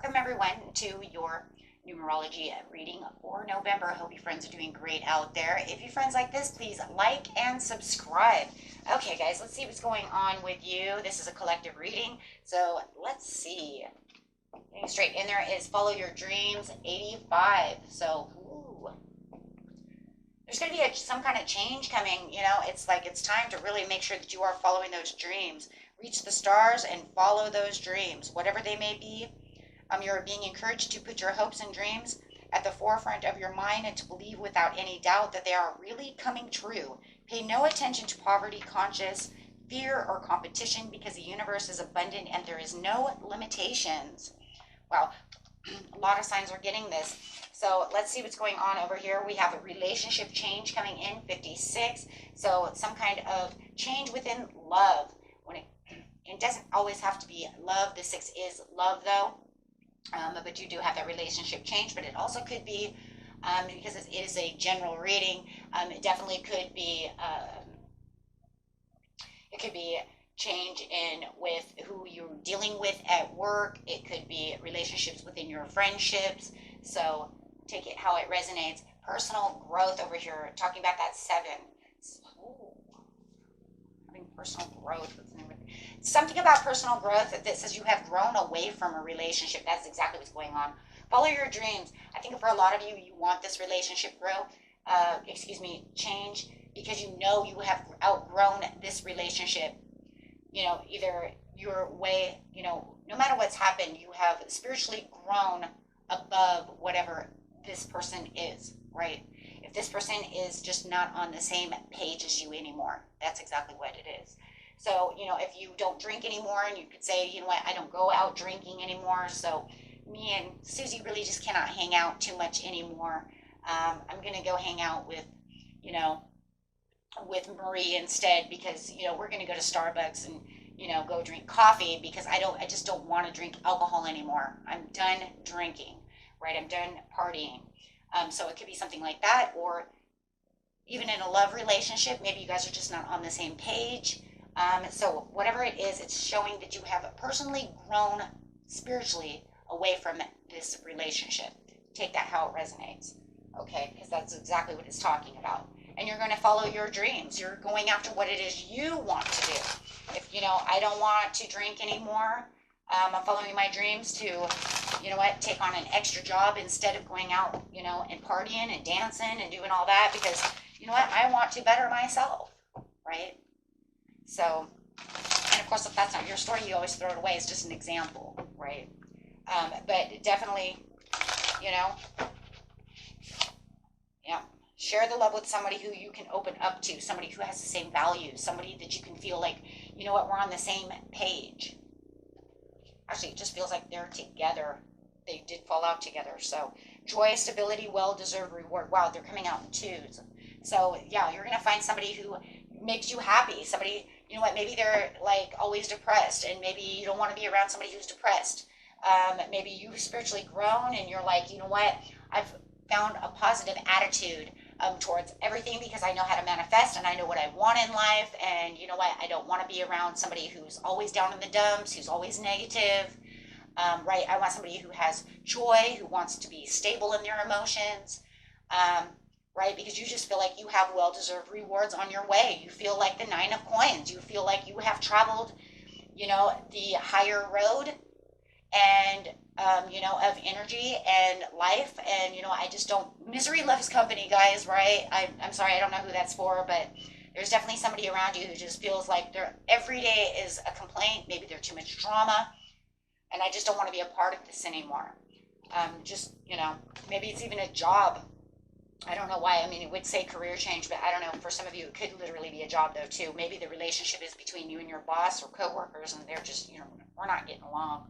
Welcome everyone to your numerology reading for November. I hope you friends are doing great out there. If you friends like this, please like and subscribe. Okay guys, let's see what's going on with you. This is a collective reading, so let's see. Getting straight in there is follow your dreams 85. So there's going to be some kind of change coming. It's like it's time to really make sure that you are following those dreams. Reach the stars and follow those dreams, whatever they may be. You're being encouraged to put your hopes and dreams at the forefront of your mind and to believe without any doubt that they are really coming true. Pay no attention to poverty conscious, fear, or competition because the universe is abundant and there is no limitations. Wow, a lot of signs are getting this. So let's see what's going on over here. We have a relationship change coming in, 56. So some kind of change within love. It doesn't always have to be love. The 6 is love though. But you do have that relationship change, but it also could be, because it is a general reading, it definitely could be, change in with who you're dealing with at work. It could be relationships within your friendships. So take it how it resonates. Personal growth over here, talking about that 7. Having personal growth. Something about personal growth that says you have grown away from a relationship. That's exactly what's going on. Follow your dreams. I think for a lot of you, you want this relationship change, because you know you have outgrown this relationship. Either your way, no matter what's happened, you have spiritually grown above whatever this person is, right? If this person is just not on the same page as you anymore, that's exactly what it is. So, if you don't drink anymore, and you could say, you know what, I don't go out drinking anymore, so me and Susie really just cannot hang out too much anymore. I'm going to go hang out with Marie instead, because, we're going to go to Starbucks and, go drink coffee, because I just don't want to drink alcohol anymore. I'm done drinking, right? I'm done partying. So it could be something like that, or even in a love relationship, maybe you guys are just not on the same page. So whatever it is, it's showing that you have personally grown spiritually away from this relationship. Take that how it resonates, okay? Because that's exactly what it's talking about. And you're going to follow your dreams. You're going after what it is you want to do. If, I don't want to drink anymore, I'm following my dreams to, take on an extra job instead of going out, and partying and dancing and doing all that, because, I want to better myself, right? So, and of course, if that's not your story, you always throw it away. It's just an example, right? But definitely, yeah, share the love with somebody who you can open up to, somebody who has the same values, somebody that you can feel like, we're on the same page. Actually, it just feels like they're together. They did fall out together. So, joy, stability, well-deserved reward. Wow, they're coming out in 2s. So, yeah, you're going to find somebody who makes you happy. Somebody, maybe they're like always depressed, and maybe you don't want to be around somebody who's depressed. Maybe you've spiritually grown and you're like, I've found a positive attitude towards everything, because I know how to manifest and I know what I want in life. And I don't want to be around somebody who's always down in the dumps, who's always negative, right? I want somebody who has joy, who wants to be stable in their emotions, right? Because you just feel like you have well-deserved rewards on your way. You feel like the 9 of coins. You feel like you have traveled, the higher road, and, of energy and life. And, I just don't, misery loves company, guys, right? I'm sorry, I don't know who that's for, but there's definitely somebody around you who just feels like every day is a complaint. Maybe there's too much drama, and I just don't want to be a part of this anymore. Maybe it's even a job. I don't know why. I mean, it would say career change, but I don't know. For some of you, it could literally be a job, though, too. Maybe the relationship is between you and your boss or coworkers, and they're just, we're not getting along.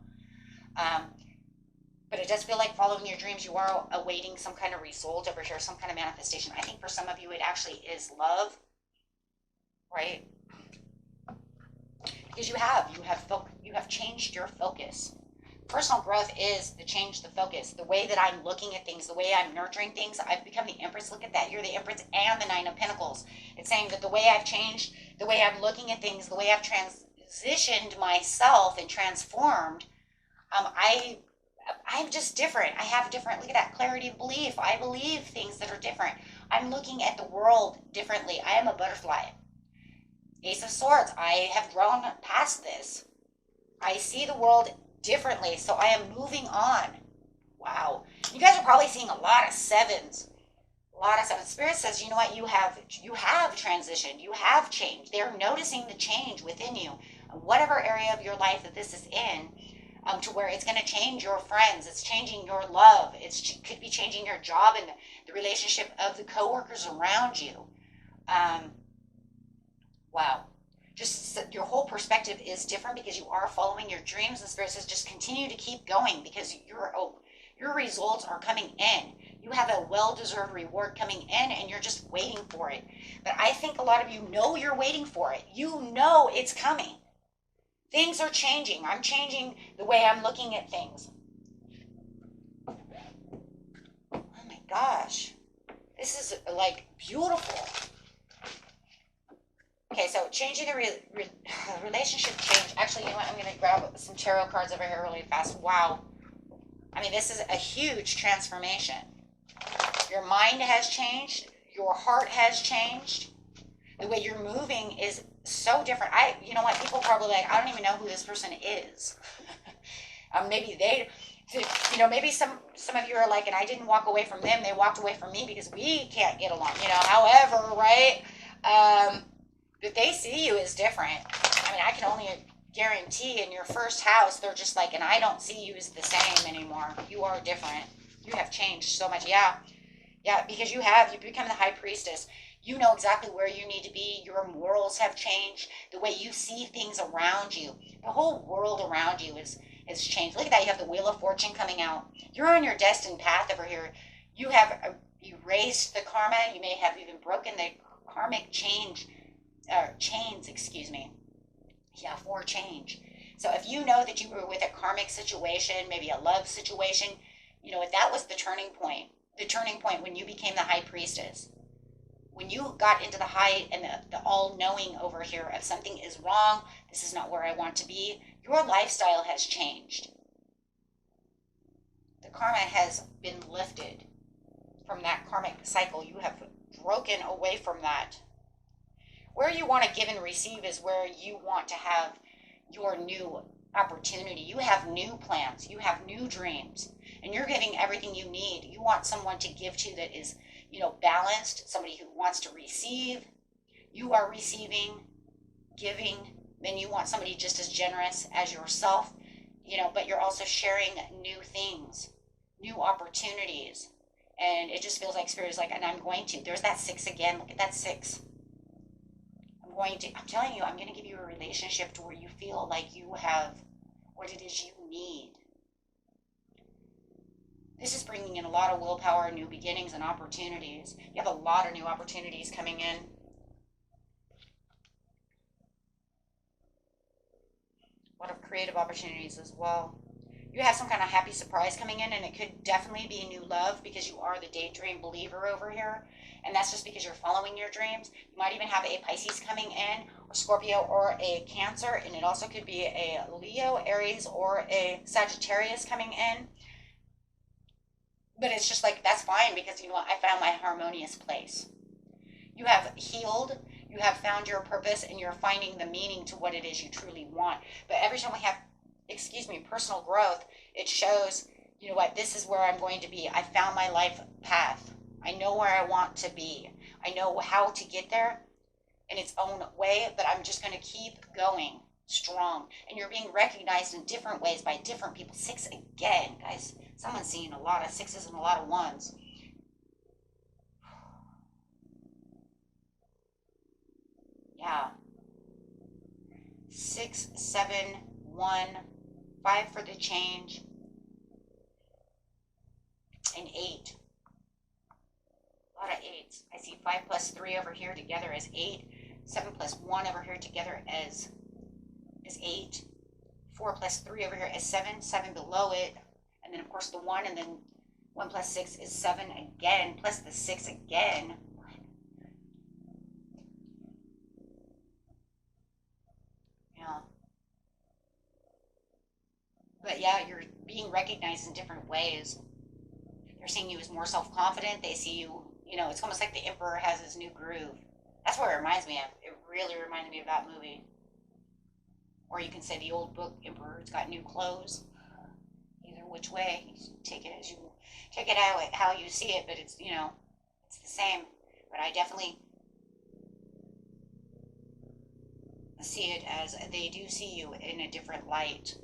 But it does feel like following your dreams, you are awaiting some kind of result over here, some kind of manifestation. I think for some of you, it actually is love, right? Because you have changed your focus. Personal growth is to change the focus. The way that I'm looking at things, the way I'm nurturing things, I've become the Empress. Look at that. You're the Empress and the 9 of Pentacles. It's saying that the way I've changed, the way I'm looking at things, the way I've transitioned myself and transformed, I I'm just different. I have different, look at that clarity of belief. I believe things that are different. I'm looking at the world differently. I am a butterfly. Ace of Swords, I have grown past this. I see the world differently, so I am moving on. Wow. You guys are probably seeing a lot of sevens. A lot of sevens. Spirit says, you know what, you have transitioned. You have changed. They're noticing the change within you. Whatever area of your life that this is in, to where it's going to change your friends, it's changing your love, could be changing your job and the relationship of the coworkers around you. Wow. Just your whole perspective is different because you are following your dreams. And Spirit says just continue to keep going because your results are coming in. You have a well-deserved reward coming in and you're just waiting for it. But I think a lot of you know you're waiting for it. You know it's coming. Things are changing. I'm changing the way I'm looking at things. Oh my gosh. This is like beautiful. Okay, so changing the relationship change. Actually, you know what? I'm going to grab some tarot cards over here really fast. Wow. I mean, this is a huge transformation. Your mind has changed. Your heart has changed. The way you're moving is so different. You know what? People probably like, I don't even know who this person is. Maybe maybe some of you are like, and I didn't walk away from them. They walked away from me because we can't get along. However, right? But they see you as different. I mean, I can only guarantee in your first house, they're just like, and I don't see you as the same anymore. You are different. You have changed so much. Yeah, because you become the high priestess. You know exactly where you need to be. Your morals have changed. The way you see things around you. The whole world around you has changed. Look at that. You have the Wheel of Fortune coming out. You're on your destined path over here. You have erased the karma. You may have even broken the karmic chains, for change. So if you know that you were with a karmic situation, maybe a love situation, that was the turning point. The turning point when you became the high priestess. When you got into the high and the all-knowing over here of something is wrong, this is not where I want to be, your lifestyle has changed. The karma has been lifted from that karmic cycle. You have broken away from that. Where you want to give and receive is where you want to have your new opportunity. You have new plans. You have new dreams. And you're giving everything you need. You want someone to give to that is, balanced. Somebody who wants to receive. You are receiving, giving. Then you want somebody just as generous as yourself. But you're also sharing new things, new opportunities. And it just feels like Spirit is like, and I'm going to. There's that 6 again. Look at that 6. I'm telling you, I'm going to give you a relationship to where you feel like you have what it is you need. This is bringing in a lot of willpower, new beginnings, and opportunities. You have a lot of new opportunities coming in. A lot of creative opportunities as well. You have some kind of happy surprise coming in, and it could definitely be new love because you are the daydream believer over here. And that's just because you're following your dreams. You might even have a Pisces coming in, or Scorpio, or a Cancer, and it also could be a Leo, Aries, or a Sagittarius coming in. But it's just like, that's fine because, I found my harmonious place. You have healed, you have found your purpose, and you're finding the meaning to what it is you truly want. But every time we have, personal growth, it shows, this is where I'm going to be. I found my life path. I know where I want to be. I know how to get there in its own way, but I'm just going to keep going strong. And you're being recognized in different ways by different people. 6 again, guys. Someone's seeing a lot of 6s and a lot of 1s. Yeah. 6, 7, 1, 5 for the change, and 8. A lot of 8s. I see 5 plus 3 over here together as 8. 7 plus 1 over here together as 8. 4 plus 3 over here as 7. 7 below it. And then, of course, the 1. And then 1 plus 6 is 7 again. Plus the 6 again. Yeah. But yeah, you're being recognized in different ways. They're seeing you as more self-confident. They see you, it's almost like the Emperor has his new groove. That's what it reminds me of. It really reminded me of that movie. Or you can say the old book, Emperor's Got New Clothes. Either which way, you take it out how you see it, but it's, it's the same. But I definitely see it as they do see you in a different light.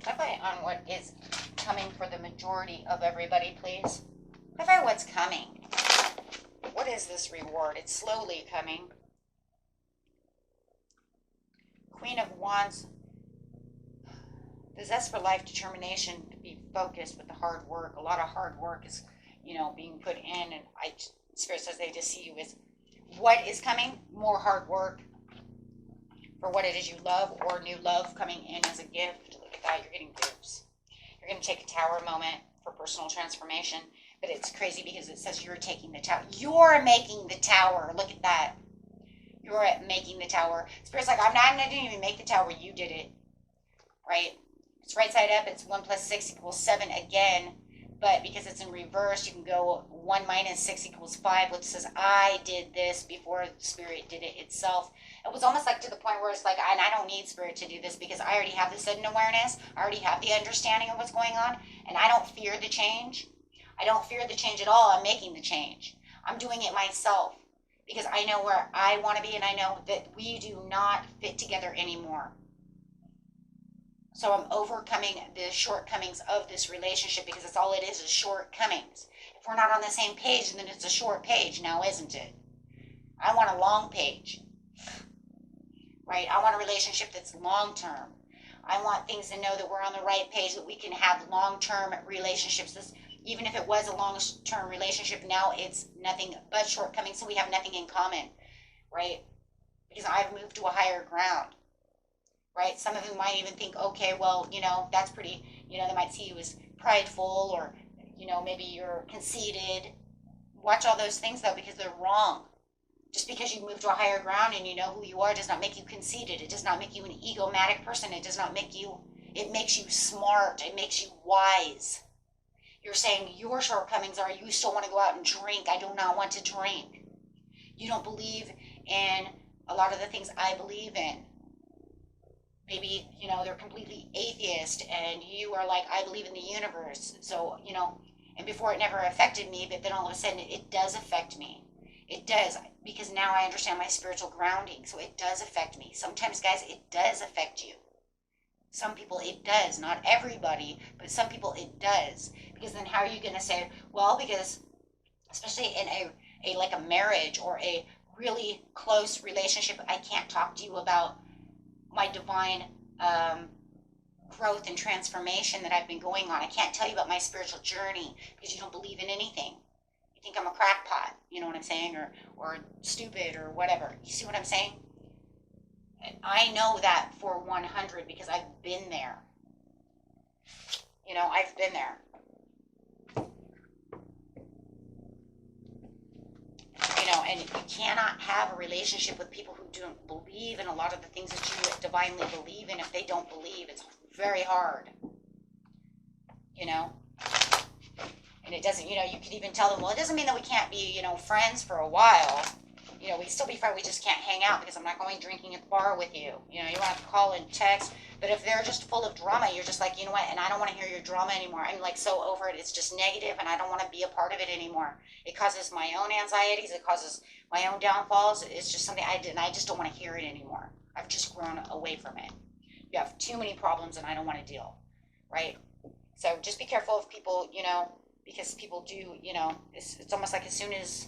Clarify on what is coming for the majority of everybody, please. Clarify what's coming. What is this reward? It's slowly coming. Queen of Wands. The zest for life, determination to be focused with the hard work. A lot of hard work is, being put in. And Spirit says they just see you as what is coming. More hard work for what it is you love, or new love coming in as a gift. Look at that. You're getting gifts. You're going to take a tower moment for personal transformation. But it's crazy because it says you're taking the tower. You're making the tower. Look at that. You're making the tower. Spirit's like, I didn't even make the tower. You did it. Right? It's right side up. It's 1 + 6 = 7 again. But because it's in reverse, you can go 1 - 6 = 5, which says, I did this before Spirit did it itself. It was almost like to the point where it's like, and I don't need Spirit to do this because I already have the sudden awareness. I already have the understanding of what's going on. And I don't fear the change. I don't fear the change at all. I'm making the change. I'm doing it myself because I know where I want to be, and I know that we do not fit together anymore. So I'm overcoming the shortcomings of this relationship because that's all it is shortcomings. If we're not on the same page, then it's a short page now, isn't it? I want a long page, right? I want a relationship that's long-term. I want things to know that we're on the right page, that we can have long-term relationships. Even if it was a long-term relationship, now it's nothing but shortcomings, so we have nothing in common, right? Because I've moved to a higher ground, right? Some of them might even think, okay, well, that's pretty, they might see you as prideful, or, maybe you're conceited. Watch all those things, though, because they're wrong. Just because you move to a higher ground and you know who you are does not make you conceited. It does not make you an egomatic person. It does not make you, it makes you smart. It makes you wise. You're saying your shortcomings are you still want to go out and drink. I do not want to drink. You don't believe in a lot of the things I believe in. Maybe, they're completely atheist and you are like, I believe in the universe. So, and before it never affected me, but then all of a sudden it does affect me. It does, because now I understand my spiritual grounding. So it does affect me. Sometimes, guys, it does affect you. Some people it does, not everybody, but some people it does. Because then how are you going to say, well, because especially in a like a marriage or a really close relationship, I can't talk to you about my divine growth and transformation that I've been going on. I can't tell you about my spiritual journey because you don't believe in anything. You think I'm a crackpot, you know what I'm saying, or stupid or whatever. You see what I'm saying? I know that for 100 because I've been there. I've been there. And you cannot have a relationship with people who don't believe in a lot of the things that you divinely believe in. If they don't believe, it's very hard. And it doesn't, you could even tell them, well, it doesn't mean that we can't be, friends for a while. We still be friends, we just can't hang out because I'm not going drinking at the bar with you. You don't have to call and text. But if they're just full of drama, you're just like, you know what, and I don't want to hear your drama anymore. I'm like so over it. It's just negative and I don't want to be a part of it anymore. It causes my own anxieties. It causes my own downfalls. It's just something I just don't want to hear it anymore. I've just grown away from it. You have too many problems and I don't want to deal, right? So just be careful of people, because people do, it's almost like as soon as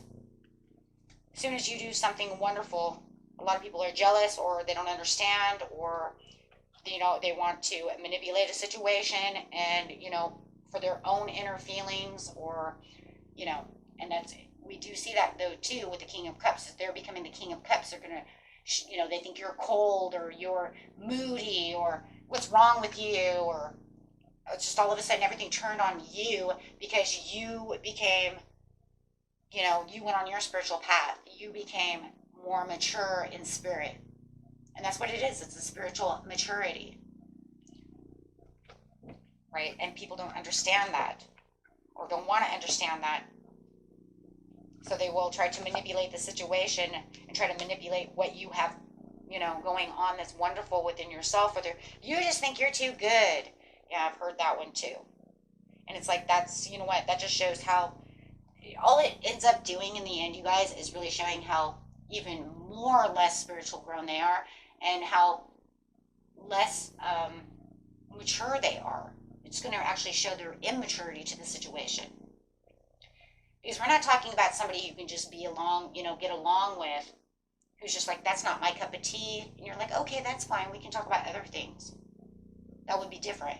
you do something wonderful, a lot of people are jealous or they don't understand or, they want to manipulate a situation and, for their own inner feelings or, and we do see that though too with the King of Cups. If they're becoming the King of Cups, they're going to, they think you're cold or you're moody or what's wrong with you or just all of a sudden everything turned on you because you became, you went on your spiritual path. You became more mature in spirit. And that's what it is. It's a spiritual maturity, right? And people don't understand that, or don't want to understand that. So they will try to manipulate the situation and try to manipulate what you have, going on that's wonderful within yourself. Or you just think you're too good. Yeah, I've heard that one too. And it's like, that's, you know what, that just shows how all it ends up doing in the end, you guys, is really showing how even more or less spiritual grown they are, and how less mature they are. It's going to actually show their immaturity to the situation. Because we're not talking about somebody you can just be along, get along with, who's just like, that's not my cup of tea. And you're like, okay, that's fine. We can talk about other things. That would be different.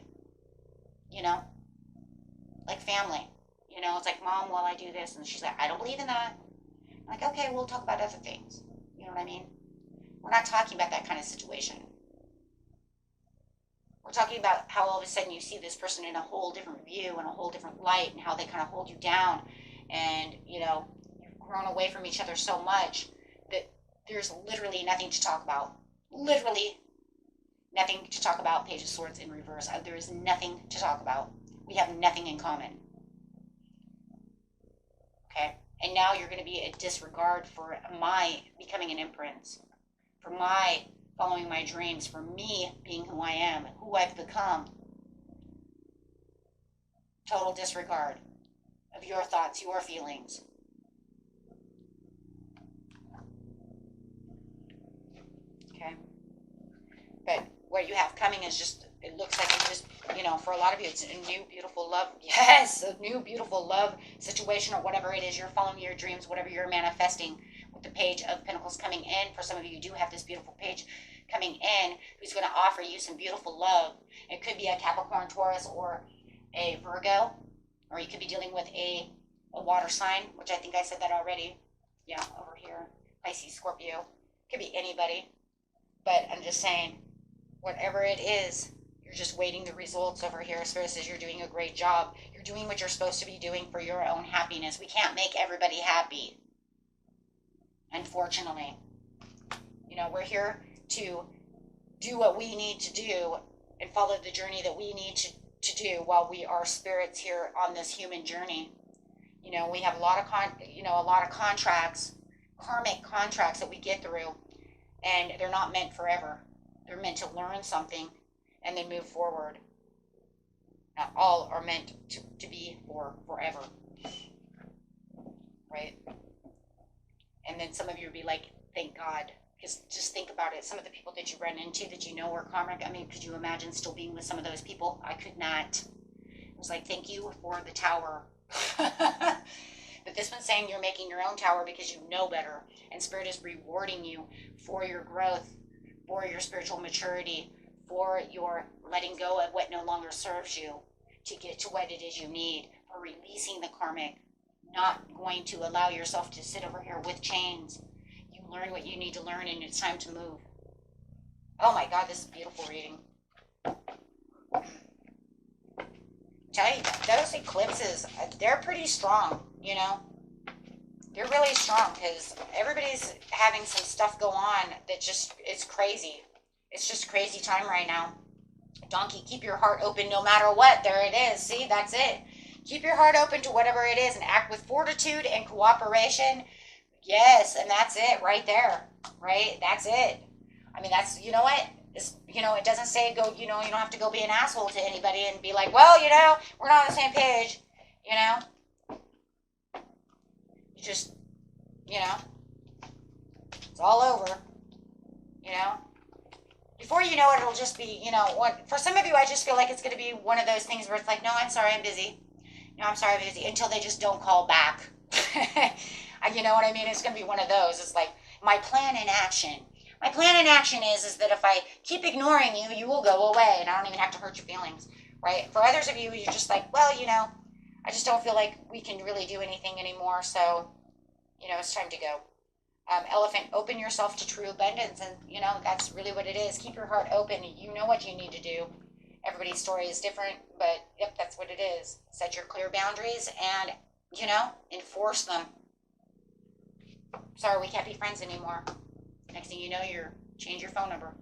Like family. It's like, Mom, while I do this. And she's like, I don't believe in that. I'm like, okay, we'll talk about other things. You know what I mean? We're not talking about that kind of situation. We're talking about how all of a sudden you see this person in a whole different view and a whole different light, and how they kind of hold you down. And, you've grown away from each other so much that there's literally nothing to talk about. Literally nothing to talk about. Page of Swords in reverse. There is nothing to talk about. We have nothing in common. Okay? And now you're going to be a disregard for my becoming an empress, for my following my dreams, for me being who I am, who I've become. Total disregard of your thoughts, your feelings. Okay? But what you have coming is just, it looks like it's just, for a lot of you, it's a new, beautiful love. Yes, a new, beautiful love situation, or whatever it is. You're following your dreams, whatever you're manifesting, with the Page of Pentacles coming in. For some of you, you do have this beautiful page coming in who's going to offer you some beautiful love. It could be a Capricorn, Taurus, or a Virgo, or you could be dealing with a water sign, which I think I said that already. Yeah, over here. Pisces, Scorpio. Could be anybody. But I'm just saying, whatever it is, you're just waiting the results over here. Spirit says you're doing a great job. You're doing what you're supposed to be doing for your own happiness. We can't make everybody happy, unfortunately. We're here to do what we need to do and follow the journey that we need to do while we are spirits here on this human journey. We have a lot of contracts, karmic contracts that we get through, and they're not meant forever. They're meant to learn something and then move forward. Not all are meant to be for forever. Right? And then some of you would be like, thank God. Because just think about it. Some of the people that you run into that are karmic. I mean, could you imagine still being with some of those people? I could not. It was like, thank you for the tower. But this one's saying you're making your own tower because you know better. And Spirit is rewarding you for your growth, for your spiritual maturity, for your letting go of what no longer serves you to get to what it is you need, for releasing the karmic, not going to allow yourself to sit over here with chains. You learn what you need to learn, and it's time to move. Oh my God, this is a beautiful reading. Tell you, those eclipses, they're pretty strong, They're really strong because everybody's having some stuff go on that just, it's crazy. It's just crazy time right now. Donkey, keep your heart open no matter what. There it is. See, that's it. Keep your heart open to whatever it is and act with fortitude and cooperation. Yes, and that's it right there. Right? That's it. I mean, that's, what? It's, it doesn't say go, you don't have to go be an asshole to anybody and be like, well, we're not on the same page. You just, it's all over. Before you know it, it'll just be, for some of you, I just feel like it's going to be one of those things where it's like, no, I'm sorry, I'm busy. No, I'm sorry, I'm busy, until they just don't call back. You know what I mean? It's going to be one of those. It's like, my plan in action. My plan in action is that if I keep ignoring you, you will go away, and I don't even have to hurt your feelings, right? For others of you, you're just like, well, I just don't feel like we can really do anything anymore, so, it's time to go. Elephant, open yourself to true abundance, and that's really what it is. Keep your heart open. You know what you need to do. Everybody's story is different, but yep, that's what it is. Set your clear boundaries and enforce them. Sorry, we can't be friends anymore. Next thing you know, you're Change your phone number.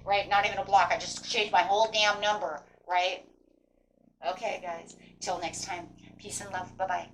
Right? Not even a block. I just changed my whole damn number. Right? Okay, guys. Till next time. Peace and love. Bye-bye.